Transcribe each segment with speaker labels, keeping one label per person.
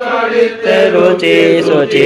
Speaker 1: रुचि सुचि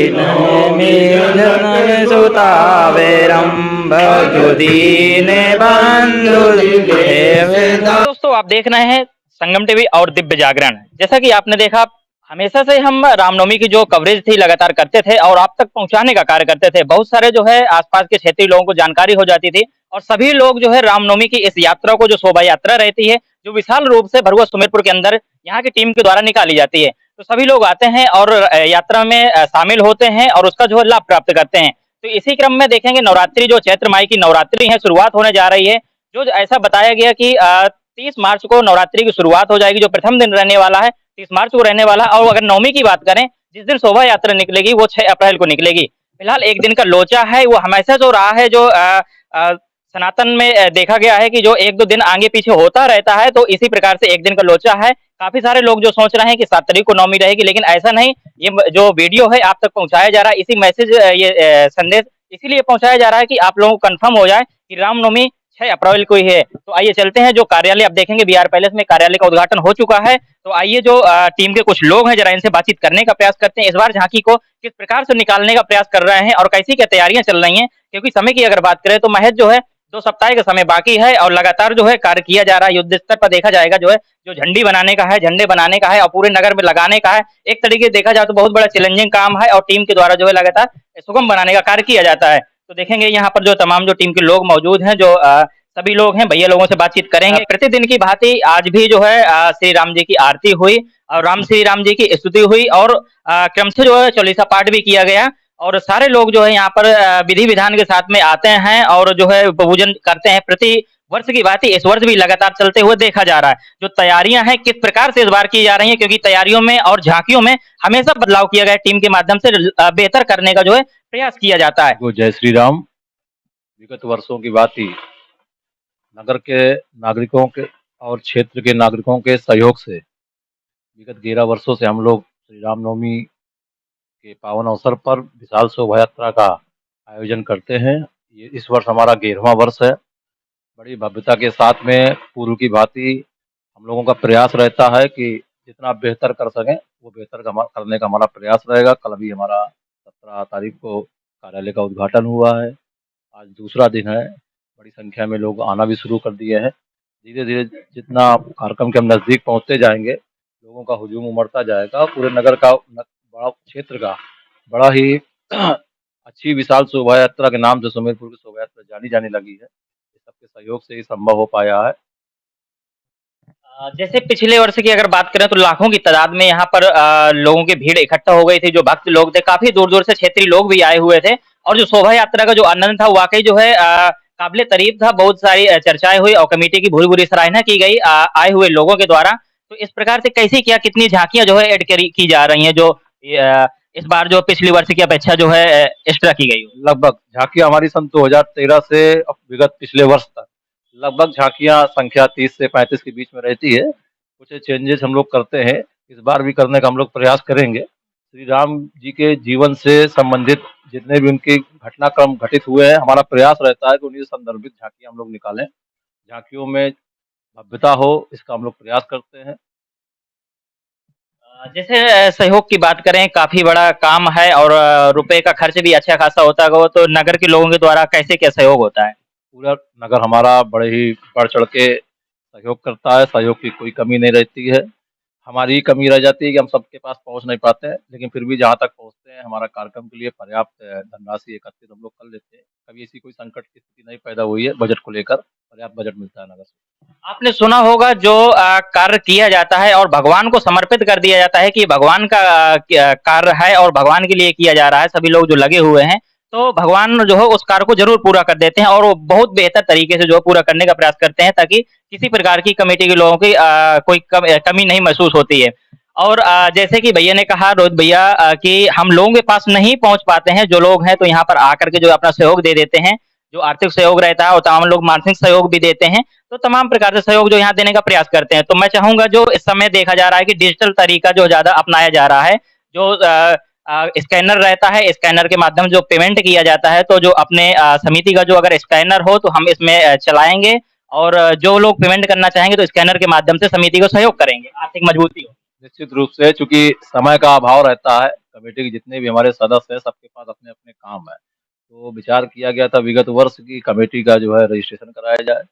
Speaker 1: दोस्तों, आप देख रहे हैं संगम टीवी और दिव्य जागरण। जैसा कि आपने देखा, हमेशा से हम रामनवमी की जो कवरेज थी लगातार करते थे और आप तक पहुंचाने का कार्य करते थे। बहुत सारे जो है आसपास के क्षेत्रीय लोगों को जानकारी हो जाती थी और सभी लोग जो है रामनवमी की इस यात्रा को, जो शोभा यात्रा रहती है, जो विशाल रूप से भरुआ सुमेरपुर के अंदर यहाँ की टीम के द्वारा निकाली जाती है, तो सभी लोग आते हैं और यात्रा में शामिल होते हैं और उसका जो है लाभ प्राप्त करते हैं। तो इसी क्रम में देखेंगे नवरात्रि, जो चैत्र माई की नवरात्रि है, शुरुआत होने जा रही है। जो ऐसा बताया गया कि 30 मार्च को नवरात्रि की शुरुआत हो जाएगी, जो प्रथम दिन रहने वाला है 30 मार्च को रहने वाला है। और अगर नवमी की बात करें, जिस दिन शोभा यात्रा निकलेगी वो 6 अप्रैल को निकलेगी। फिलहाल एक दिन का लोचा है, वो हमेशा जो रहा है, जो सनातन में देखा गया है कि जो 1-2 दिन आगे पीछे होता रहता है, तो इसी प्रकार से एक दिन का लोचा है। काफी सारे लोग जो सोच रहे हैं कि 7 तारीख को नवमी रहेगी, लेकिन ऐसा नहीं। ये जो वीडियो है आप तक पहुंचाया जा रहा है, इसी मैसेज, ये संदेश इसीलिए पहुंचाया जा रहा है कि आप लोगों को कंफर्म हो जाए कि रामनवमी 6 अप्रैल को ही है। तो आइए चलते हैं, जो कार्यालय आप देखेंगे बीआर पैलेस में कार्यालय का उद्घाटन हो चुका है। तो आइए जो टीम के कुछ लोग हैं, जरा इनसे बातचीत करने का प्रयास करते हैं। इस बार झांकी को किस प्रकार से निकालने का प्रयास कर रहे हैं और कैसी क्या तैयारियां चल रही हैं, क्योंकि समय की अगर बात करें तो महज जो है 2 सप्ताह का समय बाकी है और लगातार जो है कार्य किया जा रहा है। युद्ध स्तर पर देखा जाएगा, जो है जो झंडी बनाने का है, झंडे बनाने का है और पूरे नगर में लगाने का है। एक तरीके से देखा जाए तो बहुत बड़ा चैलेंजिंग काम है और टीम के द्वारा जो है लगातार सुगम बनाने का कार्य किया जाता है। तो देखेंगे यहाँ पर जो तमाम जो टीम के लोग मौजूद हैं, जो सभी लोग हैं, भैया लोगों से बातचीत करेंगे। प्रतिदिन की भांति आज भी जो है श्री राम जी की आरती हुई और श्री राम जी की स्तुति हुई और क्रम से जो है चालीसा पाठ भी किया गया और सारे लोग जो है यहाँ पर विधि विधान के साथ में आते हैं और जो है पूजन करते हैं। प्रति वर्ष की भांति इस वर्ष भी लगातार चलते हुए देखा जा रहा है। जो तैयारियां हैं किस प्रकार से इस बार की जा रही हैं, क्योंकि तैयारियों में और झांकियों में हमेशा बदलाव किया गया, टीम के माध्यम से बेहतर करने का जो है प्रयास किया जाता है।
Speaker 2: जय श्री राम। विगत वर्षों की बात ही नगर के नागरिकों के और क्षेत्र के नागरिकों के सहयोग से विगत 11 वर्षों से हम लोग श्री रामनवमी के पावन अवसर पर विशाल शोभा यात्रा का आयोजन करते हैं। ये इस वर्ष हमारा 11वां वर्ष है। बड़ी भव्यता के साथ में पूर्व की भांति हम लोगों का प्रयास रहता है कि जितना बेहतर कर सकें वो बेहतर करने का हमारा प्रयास रहेगा। कल अभी हमारा 17 तारीख को कार्यालय का उद्घाटन हुआ है। आज दूसरा दिन है। बड़ी संख्या में लोग आना भी शुरू कर दिए हैं। धीरे धीरे जितना कार्यक्रम के हम नज़दीक पहुंचते जाएंगे, लोगों का हुजूम उमड़ता जाएगा। पूरे नगर का, बड़ा क्षेत्र का बड़ा ही अच्छी विशाल शोभा यात्रा के नाम से सुमेरपुर की शोभा यात्रा जानी जाने लगी है। सबके सहयोग से ही संभव हो पाया है।
Speaker 1: जैसे पिछले वर्ष की अगर बात करें तो लाखों की तादाद में यहाँ पर लोगों की भीड़ इकट्ठा हो गई थी। जो भक्त लोग थे, काफी दूर दूर से क्षेत्रीय लोग भी आए हुए थे और जो शोभा यात्रा का जो आनंद था वाकई जो है काबिले तारीफ था। बहुत सारी चर्चाएं हुई और कमेटी की भूरी भूरी सराहना की गई आए हुए लोगों के द्वारा। तो इस प्रकार से कैसी क्या कितनी झांकियां जो है ऐड की जा रही हैं, जो इस बार जो पिछली वर्ष की अपेक्षा जो है एक्स्ट्रा की गई?
Speaker 2: लगभग झांकियां हमारी सन 2013 से विगत पिछले वर्ष तक लगभग झांकियां संख्या 30 से 35 के बीच में रहती है। कुछ चेंजेस हम लोग करते हैं, इस बार भी करने का हम लोग प्रयास करेंगे। श्री राम जी के जीवन से संबंधित जितने भी उनके घटनाक्रम घटित हुए हैं, हमारा प्रयास रहता है कि उन्हीं से संदर्भित झांकियां हम लोग निकालें। झांकियों में भव्यता हो, इसका हम लोग प्रयास करते हैं।
Speaker 1: जैसे सहयोग की बात करें, काफी बड़ा काम है और रुपए का खर्च भी अच्छा खासा होता है, तो नगर के लोगों के द्वारा कैसे क्या सहयोग होता है?
Speaker 2: पूरा नगर हमारा बड़े ही बढ़ चढ़ के सहयोग करता है। सहयोग की कोई कमी नहीं रहती है। हमारी ही कमी रह जाती है कि हम सबके पास पहुंच नहीं पाते हैं, लेकिन फिर भी जहां तक पहुंचते हैं हमारा कार्यक्रम के लिए पर्याप्त धनराशि एकत्रित हम लोग कर लेते हैं। कभी ऐसी कोई संकट की स्थिति नहीं पैदा हुई है। बजट को लेकर पर्याप्त बजट मिलता है नगर से।
Speaker 1: आपने सुना होगा जो कार्य किया जाता है और भगवान को समर्पित कर दिया जाता है कि भगवान का कार्य है और भगवान के लिए किया जा रहा है। सभी लोग जो लगे हुए हैं, तो भगवान जो है उस कार्य को जरूर पूरा कर देते हैं और वो बहुत बेहतर तरीके से जो है पूरा करने का प्रयास करते हैं, ताकि किसी प्रकार की कमेटी के लोगों की कोई कमी नहीं महसूस होती है। और जैसे कि भैया ने कहा, रोहित भैया, कि हम लोगों के पास नहीं पहुंच पाते हैं, जो लोग हैं तो यहाँ पर आकर के जो अपना सहयोग दे देते हैं। जो आर्थिक सहयोग रहता है और तमाम लोग मानसिक सहयोग भी देते हैं, तो तमाम प्रकार से सहयोग जो यहाँ देने का प्रयास करते हैं। तो मैं चाहूंगा, जो इस समय देखा जा रहा है कि डिजिटल तरीका जो ज्यादा अपनाया जा रहा है, जो स्कैनर रहता है, स्कैनर के माध्यम जो पेमेंट किया जाता है, तो जो अपने समिति का जो अगर स्कैनर हो तो हम इसमें चलाएंगे और जो लोग पेमेंट करना चाहेंगे तो स्कैनर के माध्यम से समिति को सहयोग करेंगे, आर्थिक मजबूती हो।
Speaker 2: निश्चित रूप से, चूंकि समय का अभाव रहता है, कमेटी के जितने भी हमारे सदस्य हैं सबके पास अपने अपने काम है, तो विचार किया गया था विगत वर्ष की कमेटी का जो है रजिस्ट्रेशन कराया जाए।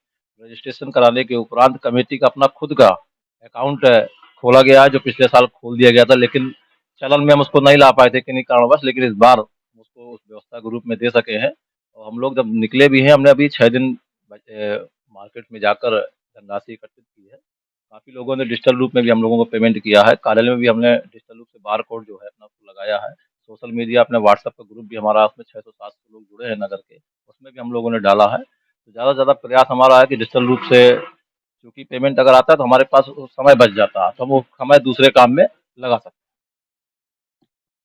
Speaker 2: रजिस्ट्रेशन कराने के उपरांत कमेटी का अपना खुद का अकाउंट खोला गया है, जो पिछले साल खोल दिया गया था, लेकिन चलन में हम उसको नहीं ला पाए थे किन्हीं कारणवश, लेकिन इस बार उसको उस व्यवस्था के रूप में दे सके हैं। और हम लोग जब निकले भी हैं, हमने अभी 6 दिन मार्केट में जाकर धनराशि एकत्रित की है। काफ़ी लोगों ने डिजिटल रूप में भी हम लोगों को पेमेंट किया है। कार्यालय में भी हमने डिजिटल रूप से बार कोड जो है अपना उसको लगाया है। सोशल मीडिया अपने व्हाट्सएप का ग्रुप भी हमारा, उसमें 600-700 लोग जुड़े हैं नगर के, उसमें भी हम लोगों ने डाला है। तो ज़्यादा से ज़्यादा प्रयास हमारा है कि डिजिटल रूप से, क्योंकि पेमेंट अगर आता है तो हमारे पास उस समय बच जाता है, तो हम वो समय दूसरे काम में लगा सकते हैं।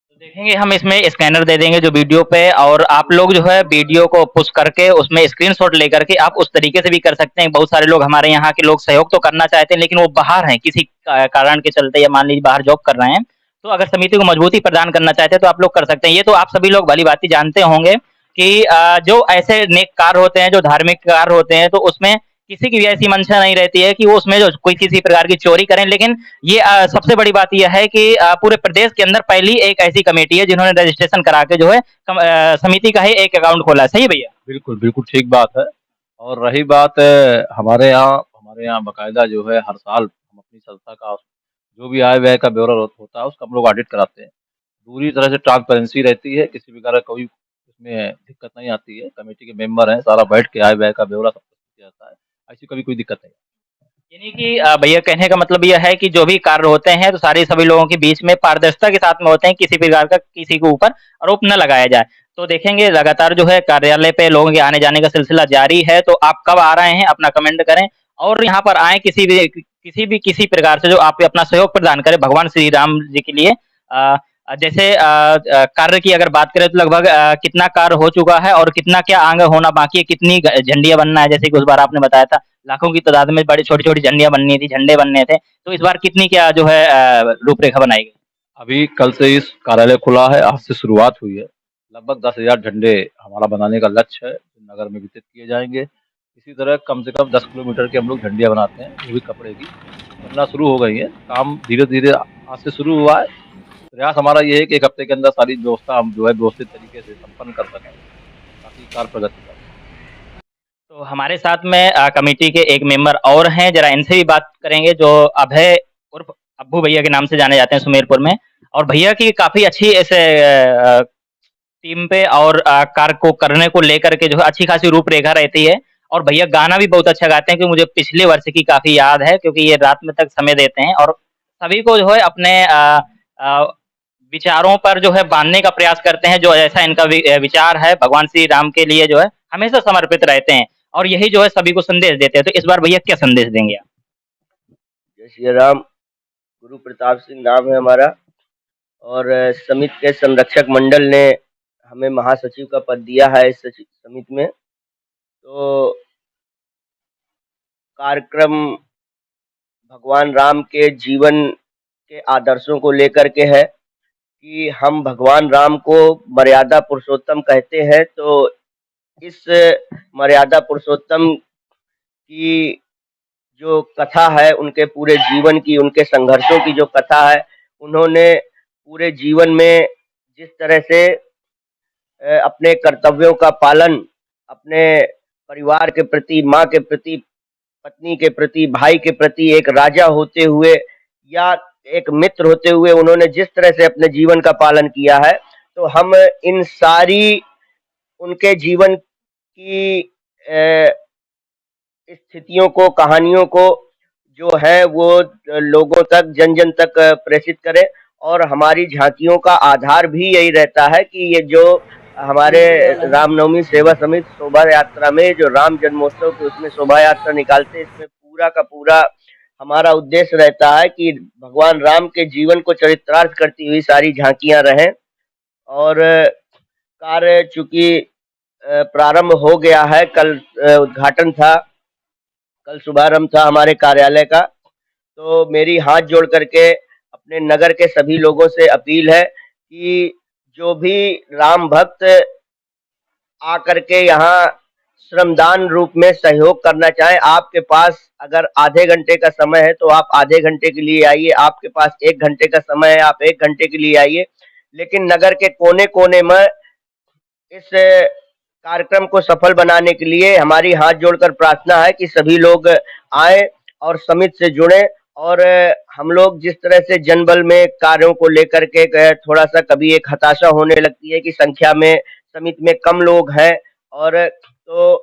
Speaker 1: तो देखेंगे हम इसमें स्कैनर दे देंगे जो वीडियो पे, और आप लोग जो है वीडियो को पुश करके उसमें स्क्रीनशॉट लेकर के आप उस तरीके से भी कर सकते हैं। बहुत सारे लोग हमारे यहाँ के लोग सहयोग तो करना चाहते हैं, लेकिन वो बाहर हैं किसी कारण के चलते, या मान लीजिए बाहर जॉब कर रहे हैं। तो अगर समिति को मजबूती प्रदान करना चाहते हैं तो आप लोग कर सकते हैं। ये तो आप सभी लोग भली भांति जानते होंगे कि जो ऐसे नेक कार्य होते हैं, जो धार्मिक कार्य होते हैं, तो उसमें किसी की भी ऐसी मंशा नहीं रहती है कि वो उसमें जो कोई किसी प्रकार की चोरी करें। लेकिन ये सबसे बड़ी बात यह है कि पूरे प्रदेश के अंदर पहली एक ऐसी कमेटी है जिन्होंने रजिस्ट्रेशन करा के जो है समिति का ही एक अकाउंट खोला है। सही भैया?
Speaker 2: बिल्कुल, बिल्कुल ठीक बात है। और रही बात हमारे यहाँ बाकायदा जो है हर साल हम अपनी संस्था का जो भी आय व्यय का ब्यौरा होता है उसका हम लोग ऑडिट कराते हैं। पूरी तरह से ट्रांसपेरेंसी रहती है, किसी प्रकार का कोई उसमें दिक्कत नहीं आती है। कमेटी के मेंबर हैं, सारा बैठ के आय व्यय का ब्यौरा सब कुछ किया जाता है। ऐसी कभी कोई दिक्कत नहीं।
Speaker 1: यानी कि भैया कहने का मतलब यह है कि जो भी कार्य होते हैं तो सारे सभी लोगों के बीच में पारदर्शिता के साथ में होते हैं, किसी प्रकार का किसी के ऊपर आरोप न लगाया जाए। तो देखेंगे लगातार जो है कार्यालय पे लोगों के आने जाने का सिलसिला जारी है। तो आप कब आ रहे हैं अपना कमेंट करें, और यहाँ पर आए किसी प्रकार से जो आप अपना सहयोग प्रदान करें भगवान श्री राम जी के लिए। जैसे कार्य की अगर बात करें तो लगभग कितना कार्य हो चुका है और कितना क्या आगे होना बाकी है, कितनी झंडियां बनना है, जैसे कि उस बार आपने बताया था लाखों की तादाद में बड़ी छोटी-छोटी झंडियाँ बननी थी, झंडे बनने थे। तो इस बार कितनी क्या जो है रूपरेखा बनाई गई?
Speaker 2: अभी कल से इस कार्यालय खुला है, आज से शुरुआत हुई है। लगभग 10,000 झंडे हमारा बनाने का लक्ष्य है, जो नगर में वितरित किए जाएँगे। इसी तरह कम से कम 10 किलोमीटर की हम लोग झंडियाँ बनाते हैं, वो भी कपड़े की, बनना शुरू हो गई हैं। काम धीरे-धीरे आज से शुरू हुआ है। प्रयास हमारा ये है कि 1 हफ्ते के अंदर सारी व्यवस्था हम जो है व्यवस्थित तरीके से संपन्न कर सकें, ताकि कार्य प्रगति कर।
Speaker 1: तो हमारे साथ में कमिटी के एक मेंबर और हैं, ज़रा इनसे भी बात करेंगे, जो अभय उर्फ अब्बू भैया के नाम से जाने जाते हैं सुमेरपुर में। और भैया की काफ़ी अच्छी ऐसे टीम पे और कार्य को करने को लेकर के जो है अच्छी खासी रूपरेखा रहती है। और भैया गाना भी बहुत अच्छा गाते हैं, कि मुझे पिछले वर्ष की काफ़ी याद है, क्योंकि ये रात में तक समय देते हैं और सभी को जो है अपने अ, विचारों पर जो है बाँधने का प्रयास करते हैं। जो ऐसा इनका विचार है भगवान श्री राम के लिए जो है हमेशा समर्पित रहते हैं, और यही जो है सभी को संदेश देते हैं। तो इस बार भैया क्या संदेश देंगे आप?
Speaker 3: जय श्री राम। गुरु प्रताप सिंह नाम है हमारा, और समिति के संरक्षक मंडल ने हमें महासचिव का पद दिया है इस समिति में। तो कार्यक्रम भगवान राम के जीवन के आदर्शों को लेकर के है कि हम भगवान राम को मर्यादा पुरुषोत्तम कहते हैं। तो इस मर्यादा पुरुषोत्तम की जो कथा है, उनके पूरे जीवन की, उनके संघर्षों की जो कथा है, उन्होंने पूरे जीवन में जिस तरह से अपने कर्तव्यों का पालन, अपने परिवार के प्रति, माँ के प्रति, पत्नी के प्रति, भाई के प्रति, एक राजा होते हुए या एक मित्र होते हुए उन्होंने जिस तरह से अपने जीवन का पालन किया है, तो हम इन सारी उनके जीवन की स्थितियों को, कहानियों को जो है वो लोगों तक, जन-जन तक प्रेषित करें। और हमारी झाँकियों का आधार भी यही रहता है कि ये जो हमारे रामनवमी सेवा समिति शोभा यात्रा में जो राम जन्मोत्सव की उसमें शोभा यात्रा निकालते हैं, इसमें पूरा का पूरा हमारा उद्देश्य रहता है कि भगवान राम के जीवन को चरितार्थ करती हुई सारी झाँकियाँ रहें। और कार्य चूँकि प्रारंभ हो गया है, कल उद्घाटन था, कल शुभारंभ था हमारे कार्यालय का। तो मेरी हाथ जोड़ करके अपने नगर के सभी लोगों से अपील है कि जो भी राम भक्त आकर के यहाँ श्रमदान रूप में सहयोग करना चाहें, आपके पास अगर आधे घंटे का समय है तो आप आधे घंटे के लिए आइए, आपके पास 1 घंटे का समय है आप 1 घंटे के लिए आइए। लेकिन नगर के कोने-कोने में इस कार्यक्रम को सफल बनाने के लिए हमारी हाथ जोड़कर प्रार्थना है कि सभी लोग आएँ और समिति से जुड़ें और हम लोग जिस तरह से जनबल में कार्यों को लेकर के थोड़ा-सा कभी एक हताशा होने लगती है कि संख्या में समिति में कम लोग हैं और तो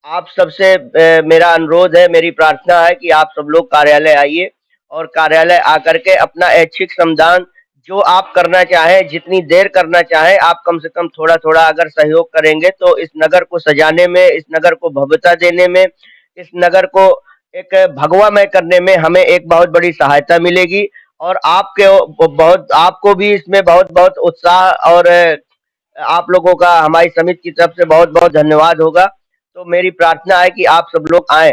Speaker 3: आप सबसे मेरा अनुरोध है, मेरी प्रार्थना है कि आप सब लोग कार्यालय आइए और कार्यालय आकर के अपना ऐच्छिक श्रमदान जो आप करना चाहें, जितनी देर करना चाहें, आप कम से कम थोड़ा-थोड़ा अगर सहयोग करेंगे तो इस नगर को सजाने में, इस नगर को भव्यता देने में, इस नगर को एक भगवामय करने में हमें एक बहुत बड़ी सहायता मिलेगी और आपको भी इसमें बहुत-बहुत उत्साह और आप लोगों का हमारी समिति की तरफ से बहुत-बहुत धन्यवाद होगा। तो मेरी प्रार्थना है कि आप सब लोग आएँ,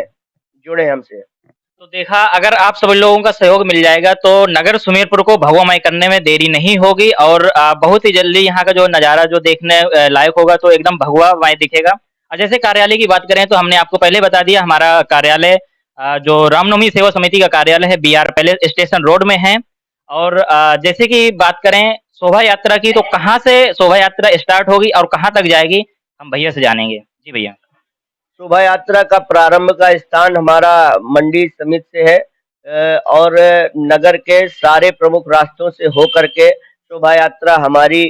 Speaker 3: जुड़ें हमसे।
Speaker 1: तो देखा, अगर आप सभी लोगों का सहयोग मिल जाएगा तो नगर सुमेरपुर को भगवामय करने में देरी नहीं होगी और बहुत ही जल्दी यहाँ का जो नज़ारा जो देखने लायक होगा तो एकदम भगवामय दिखेगा। जैसे कार्यालय की बात करें तो हमने आपको पहले बता दिया, हमारा कार्यालय जो रामनवमी सेवा समिति का कार्यालय है BR पैलेस स्टेशन रोड में है। और जैसे कि बात करें शोभा यात्रा की, तो कहाँ से शोभा यात्रा स्टार्ट होगी और कहाँ तक जाएगी, हम भैया से जानेंगे। जी भैया।
Speaker 3: शोभा यात्रा का प्रारंभ का स्थान हमारा मंडी समिति से है और नगर के सारे प्रमुख रास्तों से होकर के शोभा यात्रा हमारी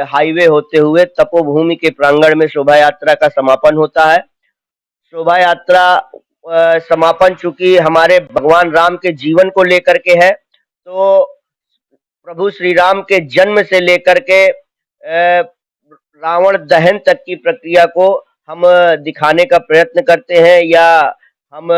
Speaker 3: हाईवे होते हुए तपोभूमि के प्रांगण में शोभा यात्रा का समापन होता है। शोभा यात्रा समापन चूंकि हमारे भगवान राम के जीवन को लेकर के है, तो प्रभु श्री राम के जन्म से लेकर के रावण दहन तक की प्रक्रिया को हम दिखाने का प्रयत्न करते हैं या हम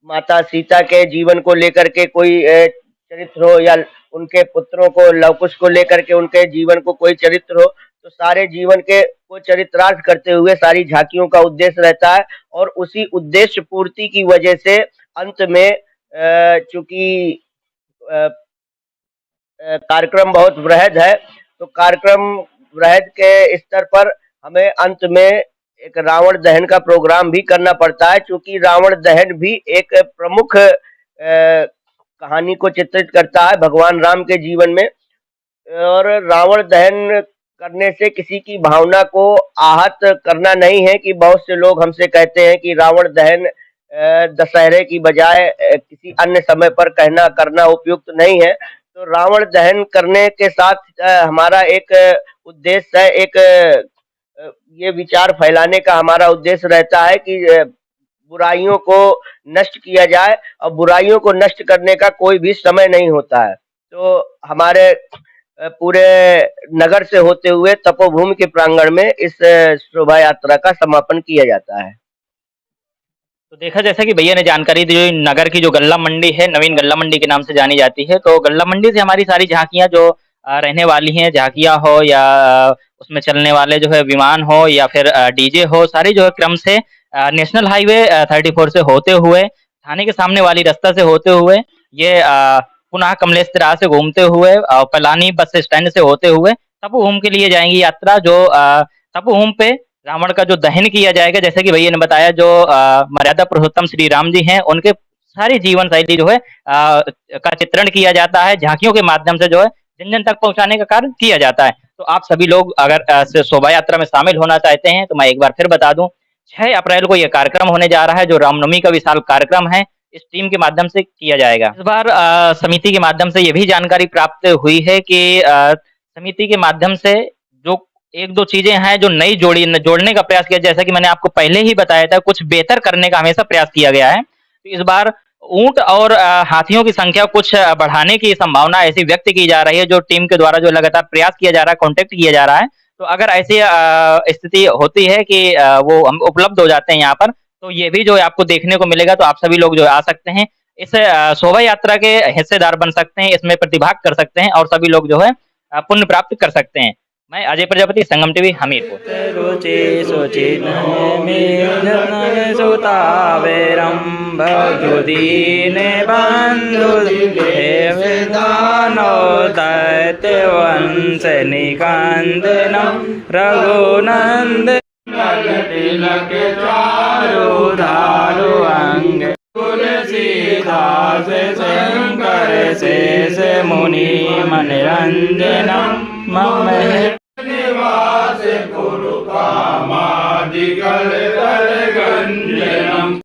Speaker 3: माता सीता के जीवन को लेकर के कोई चरित्र हो या उनके पुत्रों को लवकुश को लेकर के उनके जीवन को कोई चरित्र हो, तो सारे जीवन के को चरितार्थ करते हुए सारी झांकियों का उद्देश्य रहता है और उसी उद्देश्य पूर्ति की वजह से अंत में चूंकि कार्यक्रम बहुत वृहद है, तो कार्यक्रम वृहद के स्तर पर हमें अंत में एक रावण दहन का प्रोग्राम भी करना पड़ता है, क्योंकि रावण दहन भी एक प्रमुख कहानी को चित्रित करता है भगवान राम के जीवन में। और रावण दहन करने से किसी की भावना को आहत करना नहीं है कि बहुत से लोग हमसे कहते हैं कि रावण दहन दशहरे की बजाय किसी अन्य समय पर करना उपयुक्त नहीं है। तो रावण दहन करने के साथ हमारा एक उद्देश्य है, एक ये विचार फैलाने का हमारा उद्देश्य रहता है कि बुराइयों को नष्ट किया जाए और बुराइयों को नष्ट करने का कोई भी समय नहीं होता है। तो हमारे पूरे नगर से होते हुए तपोभूमि के प्रांगण में इस शोभा यात्रा का समापन किया जाता है।
Speaker 1: तो देखा, जैसा कि भैया ने जानकारी दी, नगर की जो गल्ला मंडी है नवीन गल्ला मंडी के नाम से जानी जाती है, तो गल्ला मंडी से हमारी सारी झांकियां जो रहने वाली हैं, झांकियां हो या उसमें चलने वाले जो है विमान हो या फिर डीजे हो, सारी जो है क्रम से नेशनल हाईवे 34 से होते हुए थाने के सामने वाली रास्ता से होते हुए ये पुनः कमलेश तिराहा से घूमते हुए पलानी बस स्टैंड से होते हुए तपोभूमि के लिए जाएंगी यात्रा। जो तपोभूमि पे रावण का जो दहन किया जाएगा, जैसे कि भैया ने बताया, जो मर्यादा पुरुषोत्तम श्री राम जी हैं उनके सारी जीवन शैली जो है का चित्रण किया जाता है, झांकियों के माध्यम से जो है जन जन तक पहुंचाने का कार्य किया जाता है। तो आप सभी लोग अगर शोभा यात्रा में शामिल होना चाहते हैं तो मैं एक बार फिर बता दूं, 6 अप्रैल को यह कार्यक्रम होने जा रहा है, जो रामनवमी का विशाल कार्यक्रम है, इस टीम के माध्यम से किया जाएगा। इस बार समिति के माध्यम से ये भी जानकारी प्राप्त हुई है कि समिति के माध्यम से जो एक दो चीजें हैं जो नई जोड़ने का प्रयास किया, जैसा कि मैंने आपको पहले ही बताया था, कुछ बेहतर करने का हमेशा प्रयास किया गया है। तो इस बार ऊंट और हाथियों की संख्या कुछ बढ़ाने की संभावना ऐसी व्यक्त की जा रही है, जो टीम के द्वारा जो लगातार प्रयास किया जा रहा है, कांटेक्ट किया जा रहा है। तो अगर ऐसी स्थिति होती है कि वो हम उपलब्ध हो जाते हैं यहाँ पर, तो ये भी जो है आपको देखने को मिलेगा। तो आप सभी लोग जो आ सकते हैं, इस शोभा यात्रा के हिस्सेदार बन सकते हैं, इसमें प्रतिभाग कर सकते हैं और सभी लोग जो है पुण्य प्राप्त कर सकते हैं। मैं अजय प्रजापति, संगम टीवी, हमीरपुर।
Speaker 4: रुचि सुचि सुतावेरम भजुदीने बंधु देवदानो दैत्यवंश निकांदनम रघुनंद श्याम निरंजनम मम
Speaker 5: निवास गुरु कामादिगल दल गंजनम